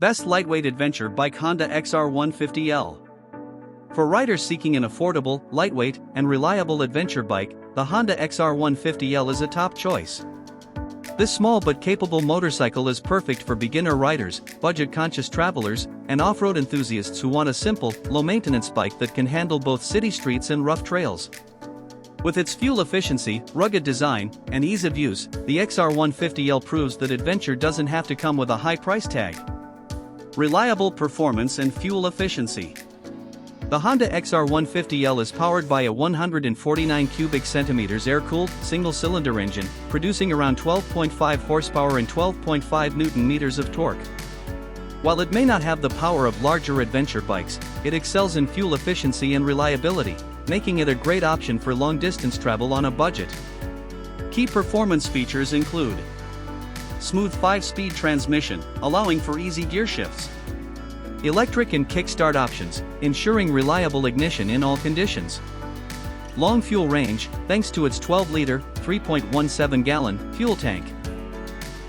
Best lightweight adventure bike Honda XR150L. For riders seeking an affordable, lightweight, and reliable adventure bike, the Honda XR150L is a top choice. This small but capable motorcycle is perfect for beginner riders, budget-conscious travelers, and off-road enthusiasts who want a simple, low-maintenance bike that can handle both city streets and rough trails. With its fuel efficiency, rugged design, and ease of use, the XR150L proves that adventure doesn't have to come with a high price tag. Reliable performance and fuel efficiency. The Honda XR150L is powered by a 149 cubic centimeters air-cooled, single-cylinder engine, producing around 12.5 horsepower and 12.5 Newton-meters of torque. While it may not have the power of larger adventure bikes, it excels in fuel efficiency and reliability, making it a great option for long-distance travel on a budget. Key performance features include smooth 5-speed transmission, allowing for easy gear shifts. Electric and kickstart options, ensuring reliable ignition in all conditions. Long fuel range, thanks to its 12-liter, 3.17-gallon fuel tank.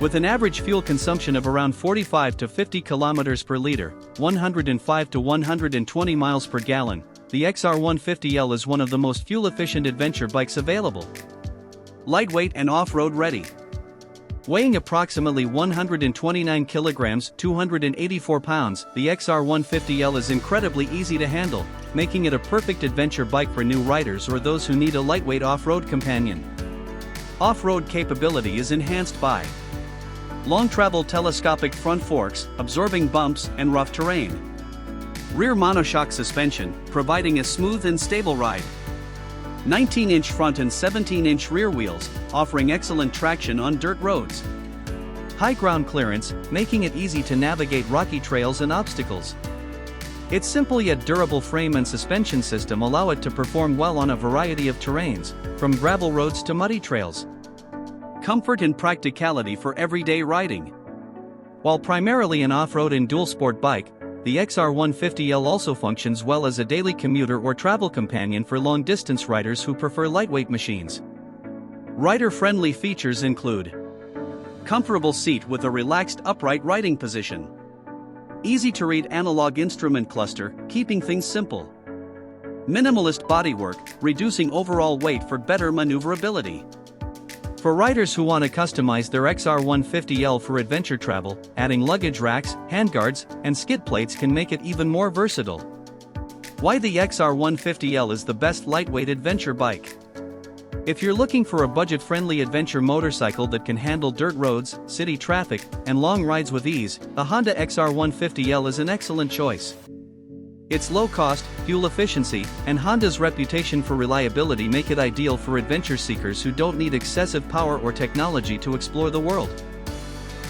With an average fuel consumption of around 45 to 50 kilometers per liter, 105 to 120 miles per gallon, the XR150L is one of the most fuel-efficient adventure bikes available. Lightweight and off-road ready. Weighing approximately 129 kilograms, 284 pounds, the XR150L is incredibly easy to handle, making it a perfect adventure bike for new riders or those who need a lightweight off-road companion. Off-road capability is enhanced by long-travel telescopic front forks, absorbing bumps and rough terrain. Rear monoshock suspension, providing a smooth and stable ride. 19-inch front and 17-inch rear wheels, offering excellent traction on dirt roads. High ground clearance, making it easy to navigate rocky trails and obstacles. Its simple yet durable frame and suspension system allow it to perform well on a variety of terrains, from gravel roads to muddy trails. Comfort and practicality for everyday riding. While primarily an off-road and dual-sport bike, the XR150L also functions well as a daily commuter or travel companion for long-distance riders who prefer lightweight machines. Rider-friendly features include comfortable seat with a relaxed upright riding position. Easy-to-read analog instrument cluster, keeping things simple. Minimalist bodywork, reducing overall weight for better maneuverability. For riders who want to customize their XR150L for adventure travel, adding luggage racks, handguards, and skid plates can make it even more versatile. Why the XR150L is the best lightweight adventure bike. If you're looking for a budget-friendly adventure motorcycle that can handle dirt roads, city traffic, and long rides with ease, the Honda XR150L is an excellent choice. Its low cost, fuel efficiency, and Honda's reputation for reliability make it ideal for adventure seekers who don't need excessive power or technology to explore the world.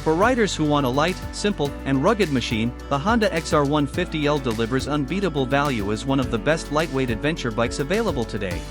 For riders who want a light, simple, and rugged machine, the Honda XR150L delivers unbeatable value as one of the best lightweight adventure bikes available today.